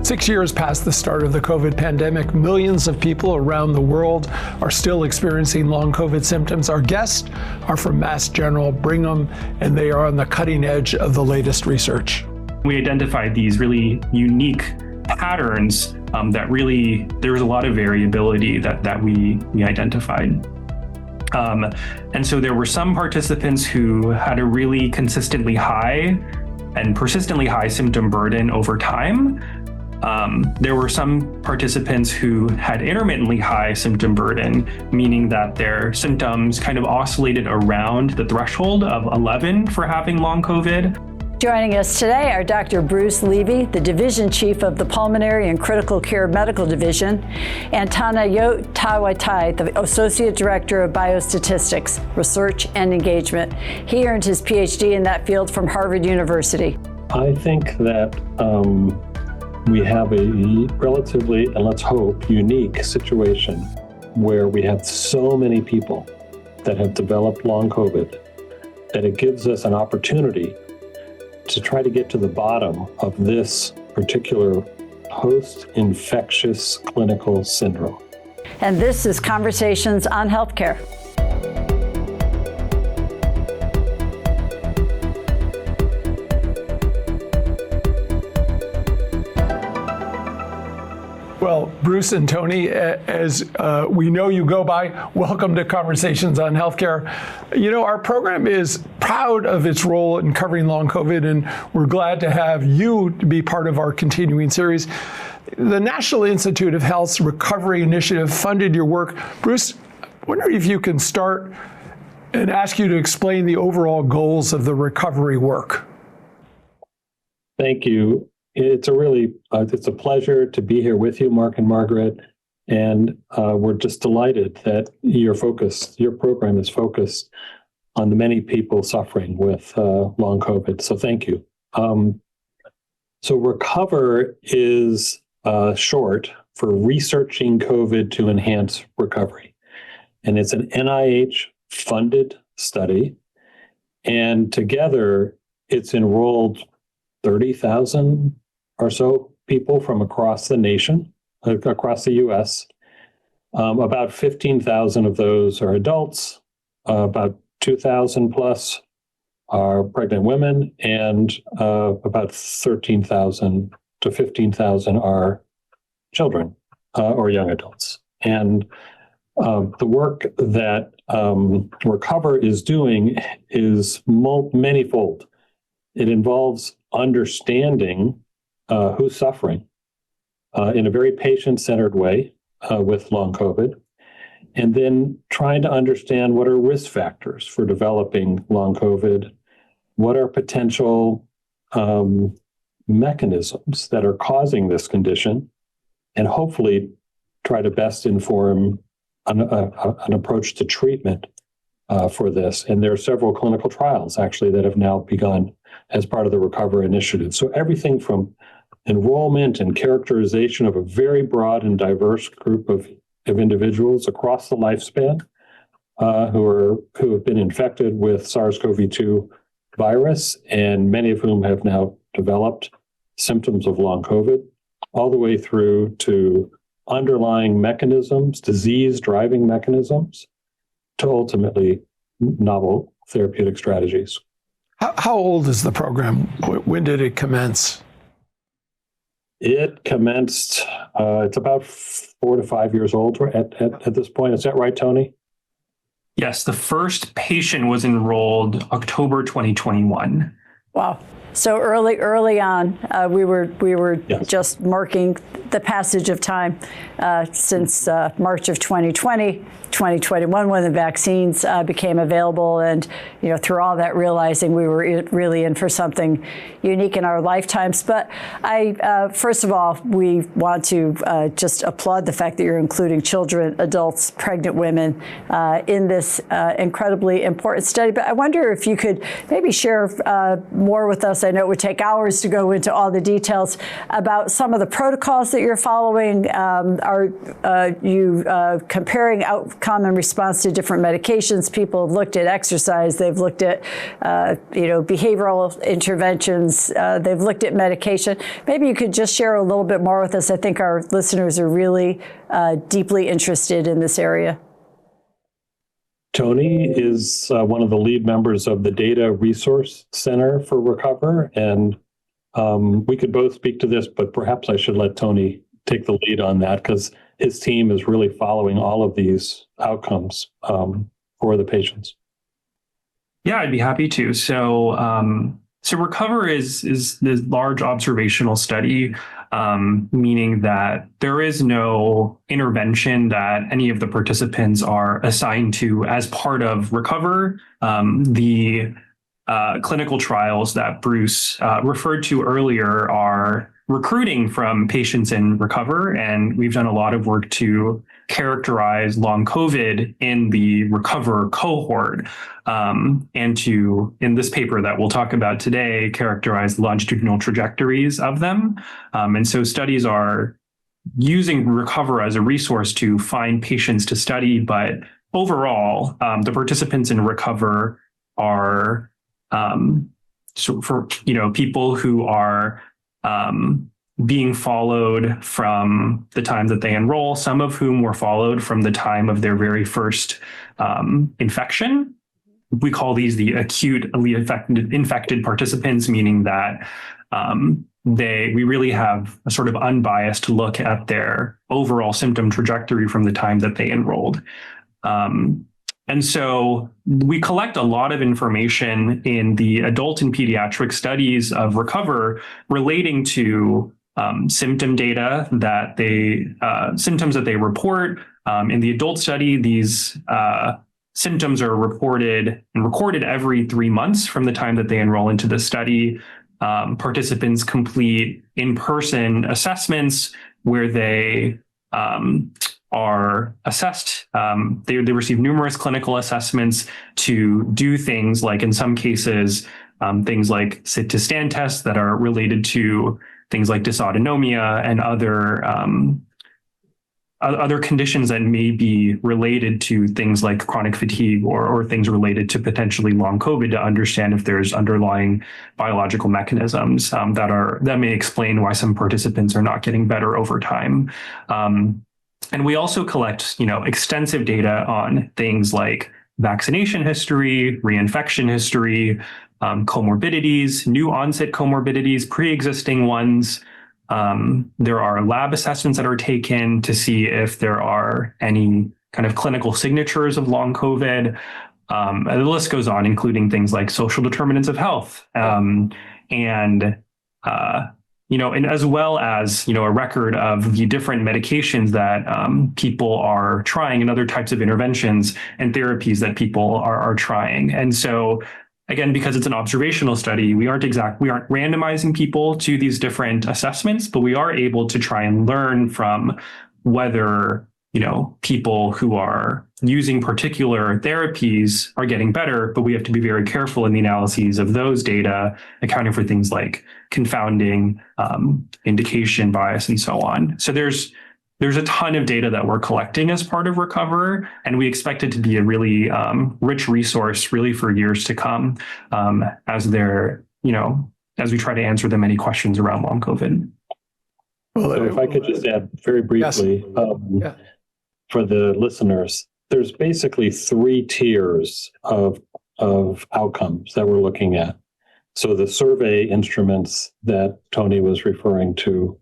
6 years past the start of the COVID pandemic, millions of people around the world are still experiencing long COVID symptoms. Our guests are from Mass General Brigham, and they are on the cutting edge of the latest research. We identified these really unique patterns that really, there was a lot of variability that we identified. And so there were some participants who had a really consistently high and persistently high symptom burden over time. There were some participants who had intermittently high symptom burden, meaning that their symptoms kind of oscillated around the threshold of 11 for having long COVID. Joining us today are Dr. Bruce Levy, the Division Chief of the Pulmonary and Critical Care Medical Division, and Tanayott Thaweethai, the Associate Director of Biostatistics, Research and Engagement. He earned his Ph.D. in that field from Harvard University. I think that we have a relatively, and let's hope, unique situation where we have so many people that have developed long COVID that it gives us an opportunity to try to get to the bottom of this particular post-infectious clinical syndrome. And this is Conversations on Healthcare. Well, Bruce and Tony, as we know you go by, welcome to Conversations on Healthcare. You know, our program is proud of its role in covering long COVID, and we're glad to have you to be part of our continuing series. The National Institute of Health's Recovery Initiative funded your work. Bruce, I wonder if you can start and ask you to explain the overall goals of the recovery work. Thank you. It's a pleasure to be here with you, Mark and Margaret, and we're just delighted that your program is focused on the many people suffering with long COVID. So thank you. So RECOVER is short for Researching COVID to Enhance Recovery, and it's an NIH-funded study, and together it's enrolled 30,000 or so people from across the nation, across the U.S. About 15,000 of those are adults, about 2,000 plus are pregnant women, and about 13,000 to 15,000 are children or young adults. And the work that RECOVER is doing is manyfold. It involves understanding who's suffering in a very patient-centered way with long COVID, and then trying to understand what are risk factors for developing long COVID, what are potential mechanisms that are causing this condition, and hopefully try to best inform an approach to treatment for this. And there are several clinical trials actually that have now begun as part of the RECOVER initiative. So everything from enrollment and characterization of a very broad and diverse group of individuals across the lifespan who have been infected with SARS-CoV-2 virus, and many of whom have now developed symptoms of long COVID, all the way through to underlying mechanisms, disease-driving mechanisms, to ultimately novel therapeutic strategies. How old is the program? When did it commence? It commenced, it's about 4 to 5 years old at this point. Is that right, Tony? Yes, the first patient was enrolled October 2021. Wow. So early on, we were Yes. just marking the passage of time since March of 2020, 2021, when the vaccines became available, and through all that, realizing we were really in for something unique in our lifetimes. But first of all, we want to just applaud the fact that you're including children, adults, pregnant women in this incredibly important study. But I wonder if you could maybe share more with us. I know it would take hours to go into all the details about some of the protocols that you're following? Are you comparing outcome and response to different medications? People have looked at exercise. They've looked at, behavioral interventions. They've looked at medication. Maybe you could just share a little bit more with us. I think our listeners are really deeply interested in this area. Tony is one of the lead members of the Data Resource Center for Recover, and we could both speak to this, but perhaps I should let Tony take the lead on that because his team is really following all of these outcomes for the patients. Yeah, I'd be happy to. So Recover is this large observational study, meaning that there is no intervention that any of the participants are assigned to as part of Recover. The clinical trials that Bruce referred to earlier are recruiting from patients in Recover, and we've done a lot of work to characterize long COVID in the Recover cohort, and to, in this paper that we'll talk about today, characterize longitudinal trajectories of them. And so studies are using Recover as a resource to find patients to study, but overall, the participants in Recover are so for people who are being followed from the time that they enroll, some of whom were followed from the time of their very first infection. We call these the acutely infected participants, meaning that we really have a sort of unbiased look at their overall symptom trajectory from the time that they enrolled. And so we collect a lot of information in the adult and pediatric studies of Recover relating to symptom data that symptoms that they report. In the adult study, these symptoms are reported and recorded every 3 months from the time that they enroll into the study. Participants complete in-person assessments where they are assessed. They receive numerous clinical assessments to do things like, in some cases, things like sit-to-stand tests that are related to things like dysautonomia and other conditions that may be related to things like chronic fatigue or things related to potentially long COVID, to understand if there's underlying biological mechanisms that may explain why some participants are not getting better over time. And we also collect, extensive data on things like vaccination history, reinfection history, comorbidities, new onset comorbidities, pre-existing ones. There are lab assessments that are taken to see if there are any kind of clinical signatures of long COVID. And the list goes on, including things like social determinants of health, and as well as, a record of the different medications that people are trying and other types of interventions and therapies that people are trying. And so, again, because it's an observational study, we aren't randomizing people to these different assessments, but we are able to try and learn from whether, people who are using particular therapies are getting better, but we have to be very careful in the analyses of those data, accounting for things like confounding, indication bias, and so on. So there's a ton of data that we're collecting as part of Recover, and we expect it to be a really rich resource really for years to come, as we try to answer the many questions around long COVID. So if I could just add very briefly, for the listeners, there's basically 3 tiers of outcomes that we're looking at. So the survey instruments that Tony was referring to,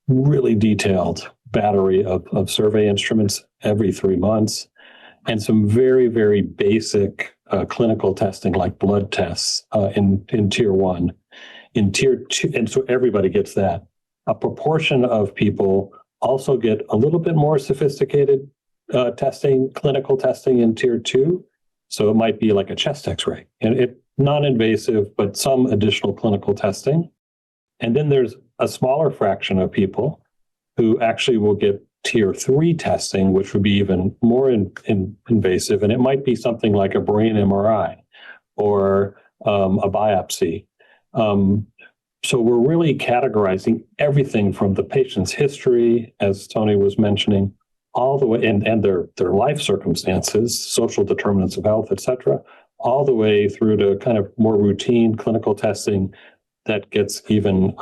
really detailed battery of survey instruments every 3 months, and some very, very basic clinical testing like blood tests in tier 1. In tier 2, and so everybody gets that. A proportion of people also get a little bit more sophisticated clinical testing in tier 2. So it might be like a chest x-ray, and it non-invasive, but some additional clinical testing. And then there's a smaller fraction of people who actually will get tier 3 testing, which would be even more invasive. And it might be something like a brain MRI or a biopsy. So we're really categorizing everything from the patient's history, as Tony was mentioning, all the way, and their life circumstances, social determinants of health, et cetera, all the way through to kind of more routine clinical testing that gets even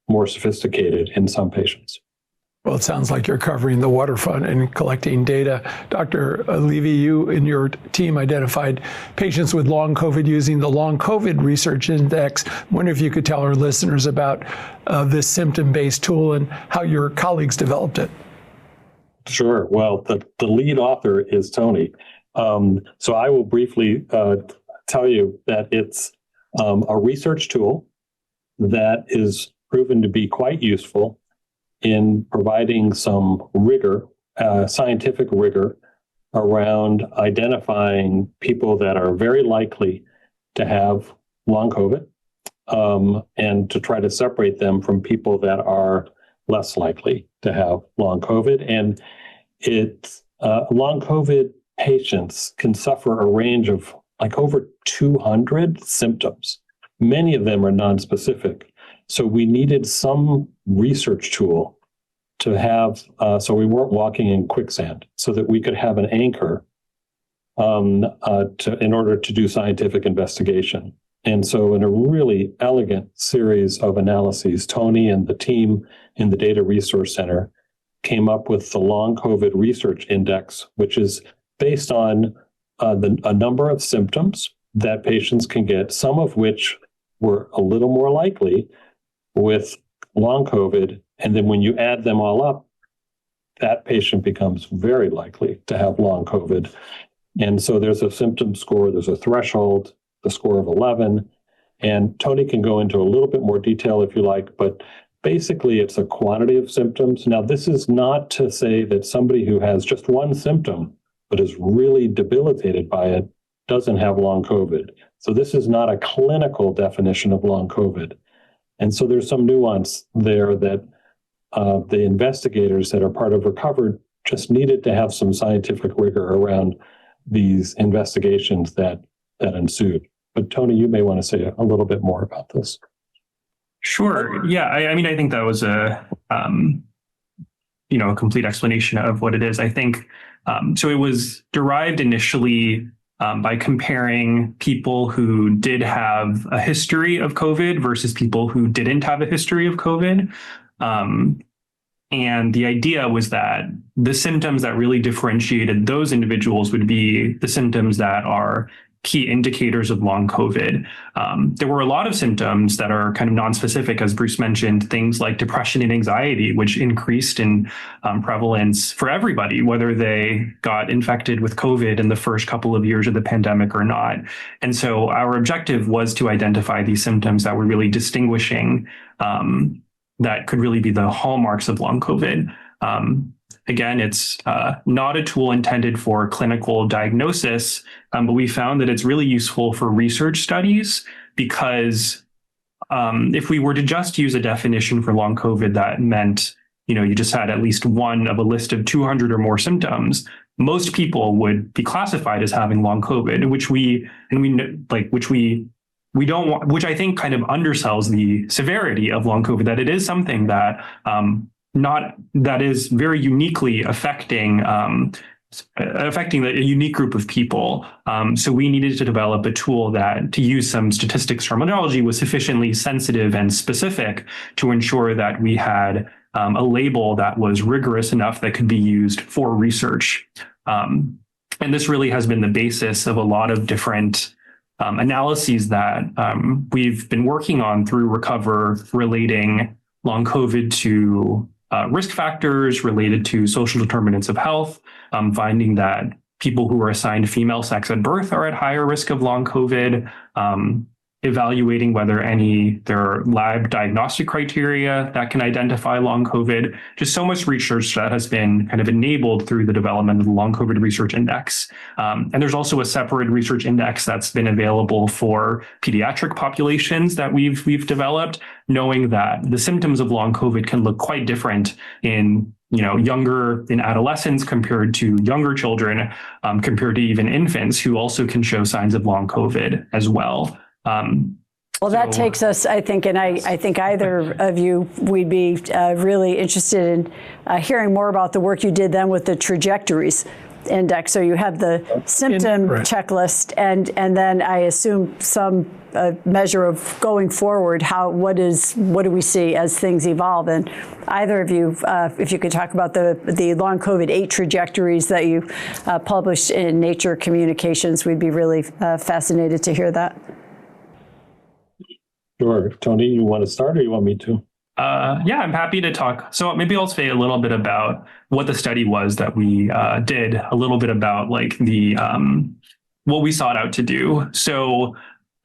more sophisticated in some patients. Well, it sounds like you're covering the waterfront and collecting data. Dr. Levy, you and your team identified patients with long COVID using the Long COVID Research Index. I wonder if you could tell our listeners about this symptom-based tool and how your colleagues developed it. Sure. Well, the lead author is Tony. So I will briefly tell you that it's a research tool that is proven to be quite useful in providing some rigor, scientific rigor, around identifying people that are very likely to have long COVID, and to try to separate them from people that are less likely to have long COVID. And long COVID patients can suffer a range of like over 200 symptoms. Many of them are nonspecific. So we needed some research tool to have, so we weren't walking in quicksand, so that we could have an anchor in order to do scientific investigation. And so in a really elegant series of analyses, Tony and the team in the Data Resource Center came up with the Long COVID Research Index, which is based on a number of symptoms that patients can get, some of which were a little more likely with long COVID. And then when you add them all up, that patient becomes very likely to have long COVID. And so there's a symptom score, there's a threshold, the score of 11. And Tony can go into a little bit more detail if you like, but basically it's a quantity of symptoms. Now, this is not to say that somebody who has just one symptom but is really debilitated by it doesn't have long COVID. So this is not a clinical definition of long COVID. And so there's some nuance there that the investigators that are part of Recovered just needed to have some scientific rigor around these investigations that ensued. But Tony, you may want to say a little bit more about this. Sure. Yeah. I mean, I think that was a complete explanation of what it is. I think so. It was derived initially by comparing people who did have a history of COVID versus people who didn't have a history of COVID. And the idea was that the symptoms that really differentiated those individuals would be the symptoms that are key indicators of long COVID. There were a lot of symptoms that are kind of nonspecific, as Bruce mentioned, things like depression and anxiety, which increased in prevalence for everybody, whether they got infected with COVID in the first couple of years of the pandemic or not. And so our objective was to identify these symptoms that were really distinguishing, that could really be the hallmarks of long COVID. Again, it's not a tool intended for clinical diagnosis, but we found that it's really useful for research studies because if we were to just use a definition for long COVID that meant, you just had at least one of a list of 200 or more symptoms, most people would be classified as having long COVID, we don't want, which I think kind of undersells the severity of long COVID, that it is something that that is very uniquely affecting a unique group of people. So we needed to develop a tool that, to use some statistics terminology, was sufficiently sensitive and specific to ensure that we had a label that was rigorous enough that could be used for research. And this really has been the basis of a lot of different analyses that we've been working on through Recover, relating long COVID to risk factors related to social determinants of health, finding that people who are assigned female sex at birth are at higher risk of long COVID, evaluating whether there are lab diagnostic criteria that can identify long COVID. Just so much research that has been kind of enabled through the development of the Long COVID Research Index. And there's also a separate research index that's been available for pediatric populations that we've developed, knowing that the symptoms of long COVID can look quite different in adolescents compared to younger children, compared to even infants who also can show signs of long COVID as well. Well, that takes us, I think, and I think either of you, we'd be really interested in hearing more about the work you did then with the trajectories index. So you have the symptom checklist, and then I assume some measure of going forward. What do we see as things evolve? And either of you, if you could talk about the long COVID 8 trajectories that you published in Nature Communications, we'd be really fascinated to hear that. Sure. Tony, you want to start or you want me to? Yeah, I'm happy to talk. So maybe I'll say a little bit about what the study was that we did, a little bit about like the what we sought out to do. So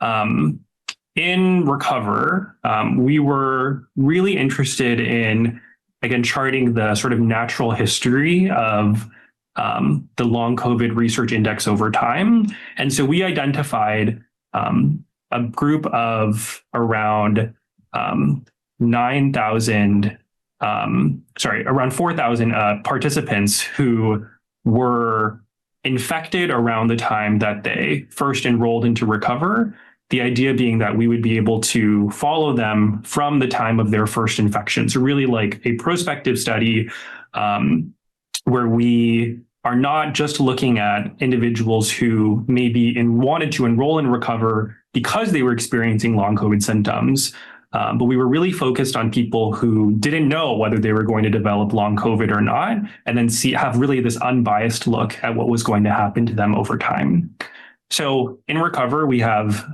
in Recover, we were really interested in, again, charting the sort of natural history of the long COVID research index over time. And so we identified a group of around 4,000 participants who were infected around the time that they first enrolled into Recover. The idea being that we would be able to follow them from the time of their first infection. So really like a prospective study where we are not just looking at individuals who maybe wanted to enroll in Recover because they were experiencing long COVID symptoms, but we were really focused on people who didn't know whether they were going to develop long COVID or not, and then have really this unbiased look at what was going to happen to them over time. So in Recover, we have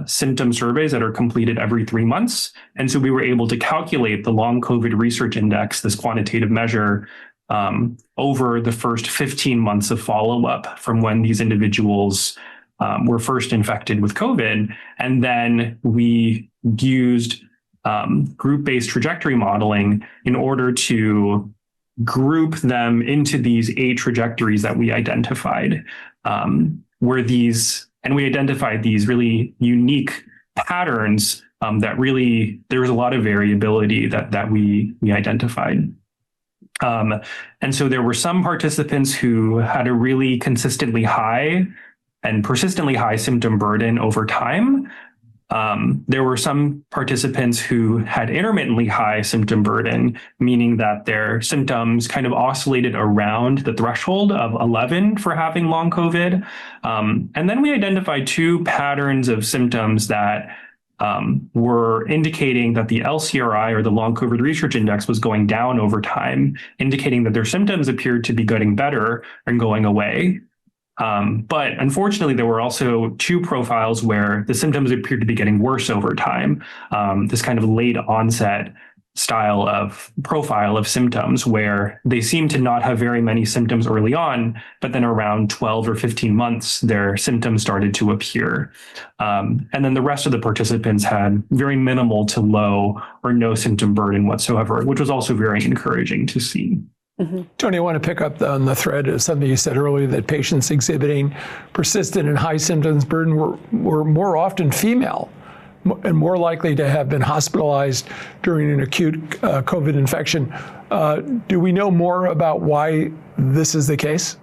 symptom surveys that are completed every 3 months. And so we were able to calculate the long COVID research index, this quantitative measure, over the first 15 months of follow-up from when these individuals were first infected with COVID. And then we used group-based trajectory modeling in order to group them into these 8 trajectories that we identified, we identified these really unique patterns that really, there was a lot of variability that we identified. And so there were some participants who had a really consistently high and persistently high symptom burden over time. There were some participants who had intermittently high symptom burden, meaning that their symptoms kind of oscillated around the threshold of 11 for having long COVID. And then we identified 2 patterns of symptoms that were indicating that the LCRI, or the long COVID research index, was going down over time, indicating that their symptoms appeared to be getting better and going away. But unfortunately, there were also 2 profiles where the symptoms appeared to be getting worse over time. This kind of late onset style of profile of symptoms where they seem to not have very many symptoms early on, but then around 12 or 15 months, their symptoms started to appear. And then the rest of the participants had very minimal to low or no symptom burden whatsoever, which was also very encouraging to see. Mm-hmm. Tony, I want to pick up on the thread of something you said earlier, that patients exhibiting persistent and high symptoms burden were more often female and more likely to have been hospitalized during an acute COVID infection. Do we know more about why this is the case?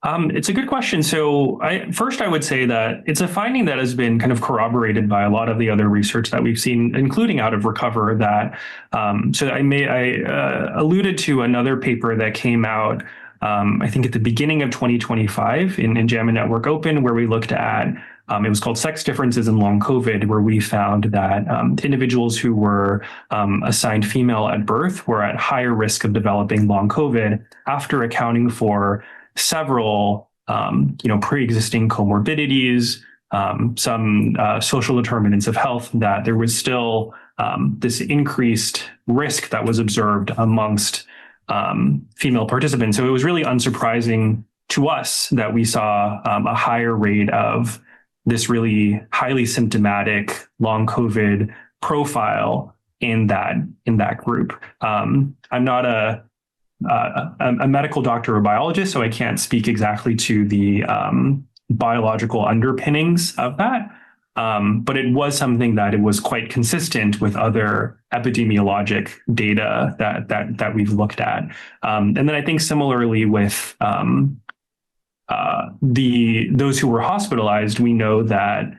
It's a good question. So first, I would say that it's a finding that has been kind of corroborated by a lot of the other research that we've seen, including out of Recover, that so I alluded to another paper that came out, I think at the beginning of 2025 in JAMA Network Open, where we looked at, it was called Sex Differences in Long COVID, where we found that individuals who were assigned female at birth were at higher risk of developing long COVID after accounting for several, pre-existing comorbidities, some social determinants of health, that there was still this increased risk that was observed amongst female participants. So it was really unsurprising to us that we saw a higher rate of this really highly symptomatic long COVID profile in that group. I'm not a medical doctor or biologist, so I can't speak exactly to the biological underpinnings of that. But it was something that it was quite consistent with other epidemiologic data that we've looked at. And then I think similarly with those who were hospitalized, we know that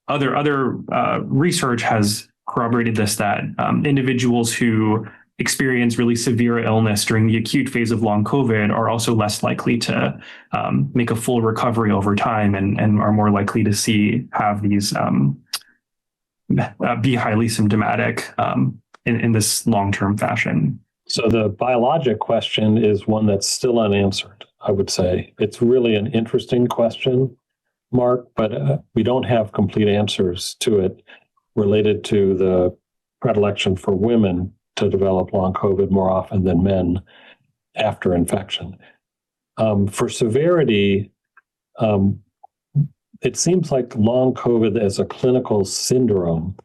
other research has corroborated this, that individuals who experience really severe illness during the acute phase of long COVID are also less likely to make a full recovery over time, and are more likely to have these be highly symptomatic in this long-term fashion. So the biologic question is one that's still unanswered, I would say. It's really an interesting question, Mark, but we don't have complete answers to it related to the predilection for women to develop long COVID more often than men after infection. For severity, it seems like long COVID as a clinical syndrome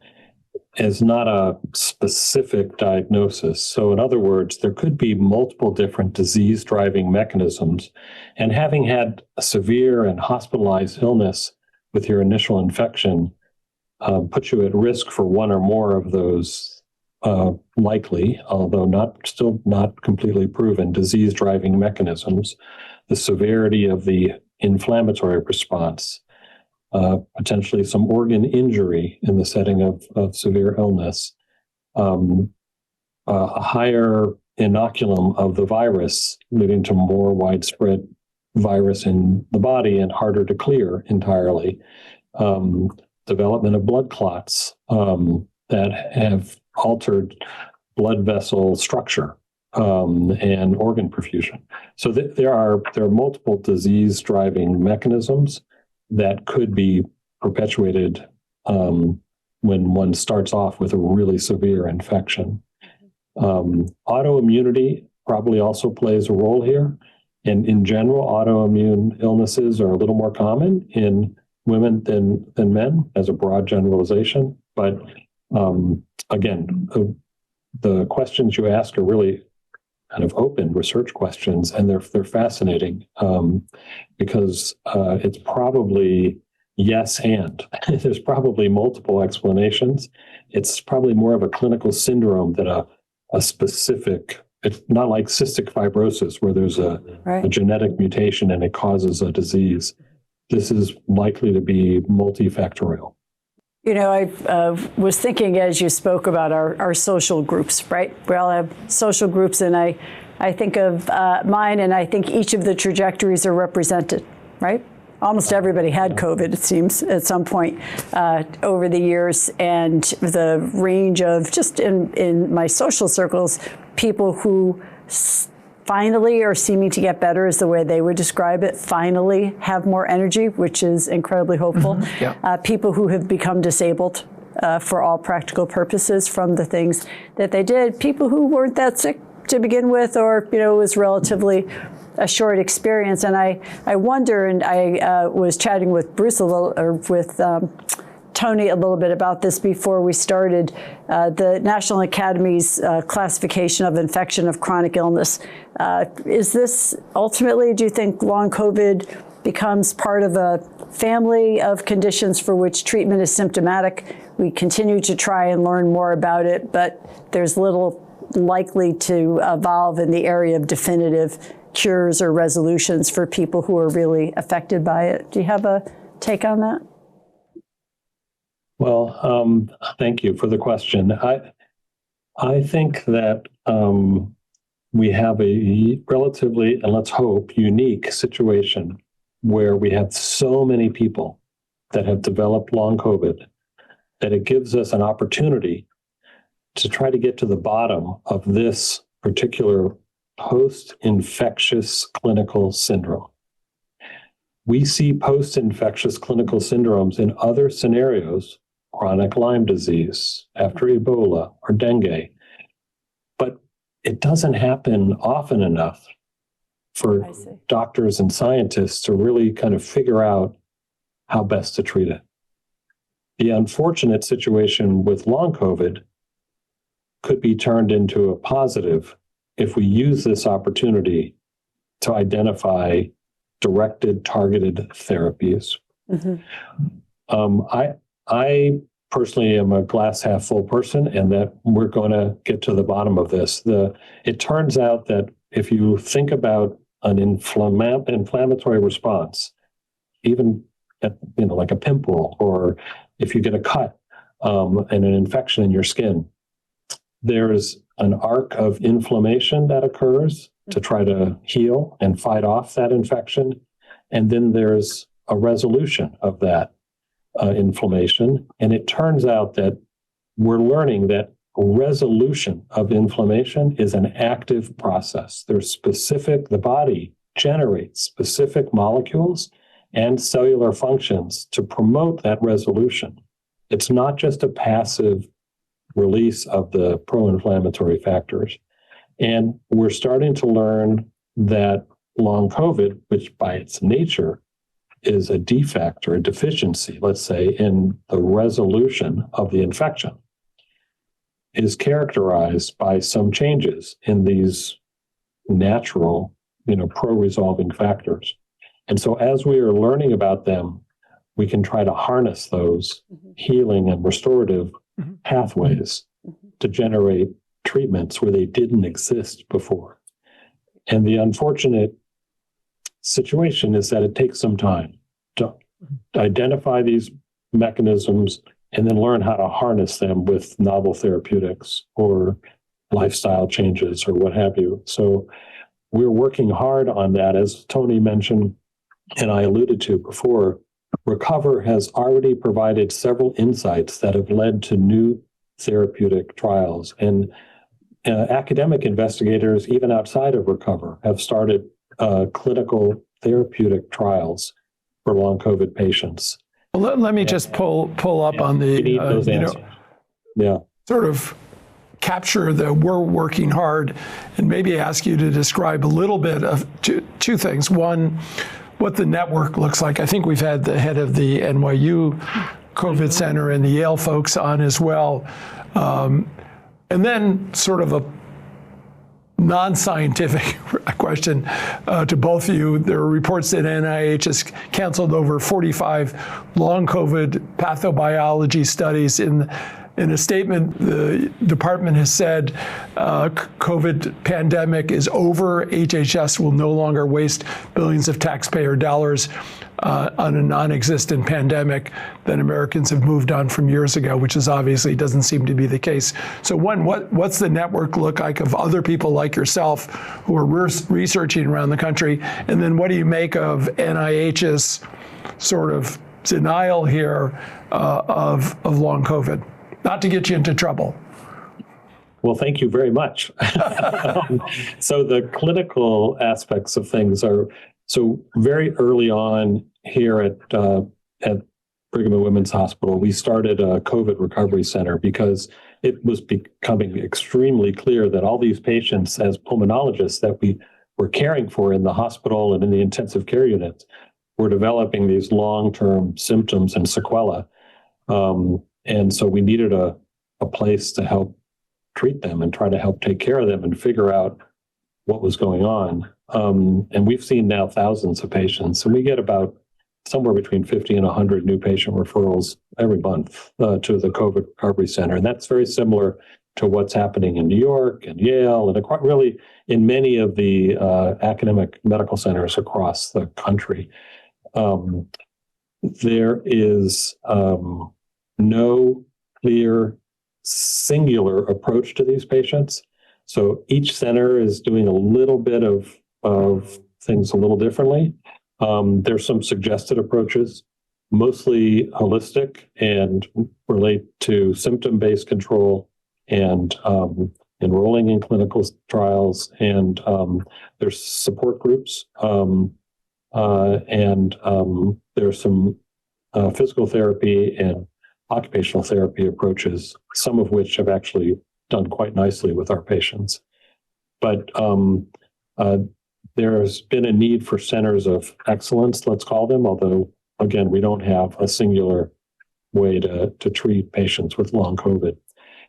is not a specific diagnosis. So in other words, there could be multiple different disease-driving mechanisms, and having had a severe and hospitalized illness with your initial infection puts you at risk for one or more of those likely, although still not completely proven, disease-driving mechanisms, the severity of the inflammatory response, potentially some organ injury in the setting of severe illness, a higher inoculum of the virus, leading to more widespread virus in the body and harder to clear entirely, development of blood clots that have altered blood vessel structure and organ perfusion. So there are multiple disease-driving mechanisms that could be perpetuated when one starts off with a really severe infection. Autoimmunity probably also plays a role here. And in general, autoimmune illnesses are a little more common in women than men, as a broad generalization. But again, the questions you ask are really kind of open research questions, and they're fascinating because it's probably yes and. There's probably multiple explanations. It's probably more of a clinical syndrome than a specific. It's not like cystic fibrosis where there's a genetic mutation and it causes a disease. This is likely to be multifactorial. You know, I was thinking as you spoke about our social groups, right? We all have social groups, and I think of mine, and I think each of the trajectories are represented, right? Almost everybody had COVID, it seems, at some point over the years, and the range of, just in my social circles, people who finally are seeming to get better is the way they would describe it, finally have more energy, which is incredibly hopeful. Mm-hmm. Yeah. People who have become disabled for all practical purposes from the things that they did, people who weren't that sick to begin with, or, you know, it was relatively a short experience. And I wonder, and I was chatting with Bruce a little, or with Tony a little bit about this before we started, the National Academy's classification of infection of chronic illness. Is this ultimately, do you think long COVID becomes part of a family of conditions for which treatment is symptomatic? We continue to try and learn more about it, but there's little likely to evolve in the area of definitive cures or resolutions for people who are really affected by it. Do you have a take on that? Well, thank you for the question. I think that we have a relatively, and let's hope, unique situation where we have so many people that have developed long COVID that it gives us an opportunity to try to get to the bottom of this particular post-infectious clinical syndrome. We see post-infectious clinical syndromes in other scenarios, chronic Lyme disease, after Ebola or dengue, but it doesn't happen often enough for doctors and scientists to really kind of figure out how best to treat it. The unfortunate situation with long COVID could be turned into a positive if we use this opportunity to identify directed, targeted therapies. Mm-hmm. I personally am a glass half full person, and that we're going to get to the bottom of this. It turns out that if you think about an inflammatory response, even like a pimple or if you get a cut and an infection in your skin, there's an arc of inflammation that occurs to try to heal and fight off that infection. And then there's a resolution of that inflammation. And it turns out that we're learning that resolution of inflammation is an active process. The body generates specific molecules and cellular functions to promote that resolution. It's not just a passive release of the pro-inflammatory factors. And we're starting to learn that long COVID, which by its nature is a defect or a deficiency, let's say, in the resolution of the infection, is characterized by some changes in these natural, pro-resolving factors. And so as we are learning about them, we can try to harness those healing and restorative pathways to generate treatments where they didn't exist before. And the unfortunate situation is that it takes some time to identify these mechanisms and then learn how to harness them with novel therapeutics or lifestyle changes or what have you. So we're working hard on that. As Tony mentioned, and I alluded to before, Recover has already provided several insights that have led to new therapeutic trials. And academic investigators, even outside of Recover, have started clinical therapeutic trials for long COVID patients. Well, let me just pull up on the, sort of capture the we're working hard, and maybe ask you to describe a little bit of two things. One, what the network looks like. I think we've had the head of the NYU COVID Center and the Yale folks on as well. And then sort of a non-scientific question to both of you. There are reports that NIH has canceled over 45 long COVID pathobiology studies. In a statement, the department has said COVID pandemic is over. HHS will no longer waste billions of taxpayer dollars on a non-existent pandemic that Americans have moved on from years ago, which is obviously doesn't seem to be the case. So one, what's the network look like of other people like yourself who are researching around the country? And then what do you make of NIH's sort of denial here of long COVID? Not to get you into trouble. Well, thank you very much. So the clinical aspects of things are, so very early on here at Brigham and Women's Hospital, we started a COVID recovery center because it was becoming extremely clear that all these patients, as pulmonologists that we were caring for in the hospital and in the intensive care units, were developing these long-term symptoms and sequelae. And so we needed a place to help treat them and try to help take care of them and figure out what was going on. And we've seen now thousands of patients, and we get about somewhere between 50 and 100 new patient referrals every month to the COVID Recovery Center. And that's very similar to what's happening in New York and Yale and really in many of the academic medical centers across the country. There is no clear singular approach to these patients. So each center is doing a little bit of things a little differently. There's some suggested approaches, mostly holistic and relate to symptom-based control and enrolling in clinical trials. And there's support groups and there's some physical therapy and occupational therapy approaches, some of which have actually done quite nicely with our patients. But there's been a need for centers of excellence, let's call them, although, again, we don't have a singular way to treat patients with long COVID.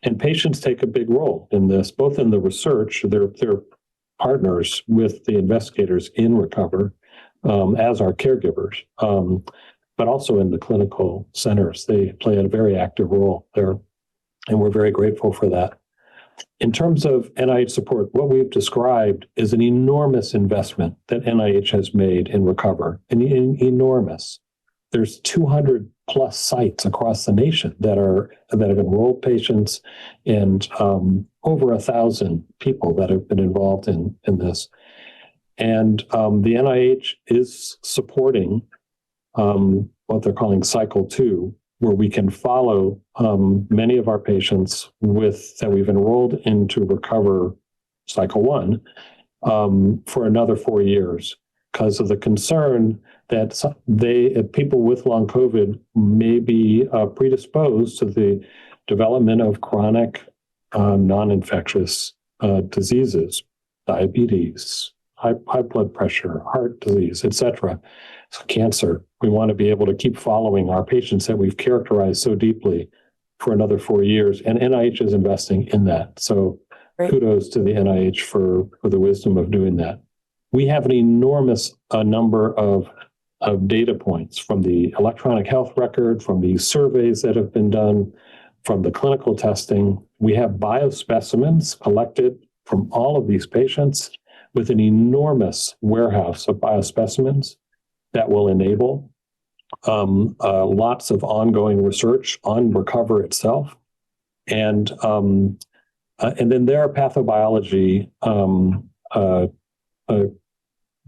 And patients take a big role in this, both in the research, they're partners with the investigators in Recover as our caregivers, but also in the clinical centers. They play a very active role there, and we're very grateful for that. In terms of NIH support, what we've described is an enormous investment that NIH has made in Recover, enormous. there's 200 plus sites across the nation that have enrolled patients, and over 1,000 people that have been involved in this. And the NIH is supporting what they're calling Cycle 2, where we can follow many of our patients that we've enrolled into Recover Cycle 1 for another 4 years, because of the concern that people with long COVID may be predisposed to the development of chronic non-infectious diseases, diabetes, high blood pressure, heart disease, etc. So cancer. We want to be able to keep following our patients that we've characterized so deeply for another 4 years, and NIH is investing in that. So Great. Kudos to the NIH for the wisdom of doing that. We have an enormous number of data points from the electronic health record, from the surveys that have been done, from the clinical testing. We have biospecimens collected from all of these patients with an enormous warehouse of biospecimens that will enable lots of ongoing research on Recover itself. And then there are pathobiology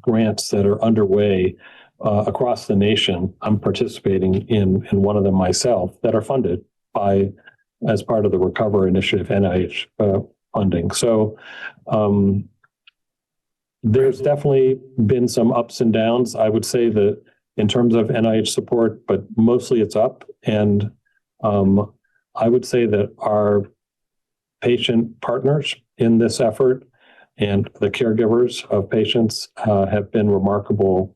grants that are underway across the nation. I'm participating in one of them myself, that are funded as part of the Recover Initiative NIH funding. So there's definitely been some ups and downs. I would say that in terms of NIH support, but mostly it's up. And I would say that our patient partners in this effort and the caregivers of patients have been remarkable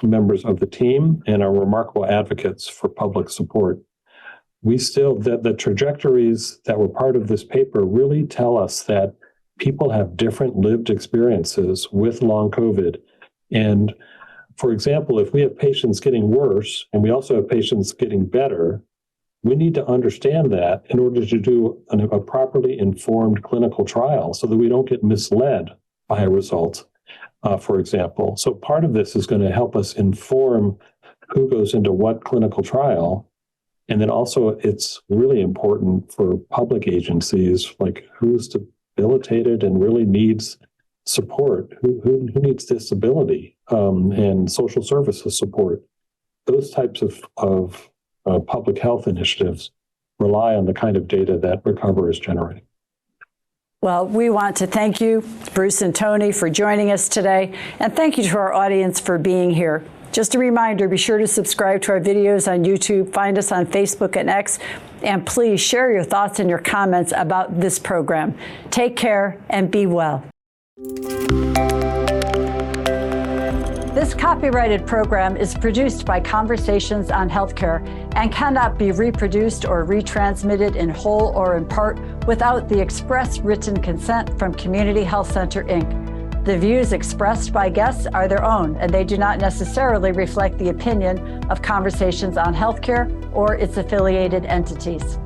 members of the team and are remarkable advocates for public support. The trajectories that were part of this paper really tell us that people have different lived experiences with long COVID. And for example, if we have patients getting worse and we also have patients getting better, we need to understand that in order to do a properly informed clinical trial so that we don't get misled by a result, for example. So part of this is going to help us inform who goes into what clinical trial. And then also it's really important for public agencies, like who's debilitated and really needs support, who needs disability and social services support. Those types of public health initiatives rely on the kind of data that Recover is generating. Well, we want to thank you, Bruce and Tony, for joining us today, and thank you to our audience for being here. Just a reminder, be sure to subscribe to our videos on YouTube, find us on Facebook and X, and please share your thoughts and your comments about this program. Take care and be well. This copyrighted program is produced by Conversations on Healthcare and cannot be reproduced or retransmitted in whole or in part without the express written consent from Community Health Center, Inc. The views expressed by guests are their own, and they do not necessarily reflect the opinion of Conversations on Healthcare or its affiliated entities.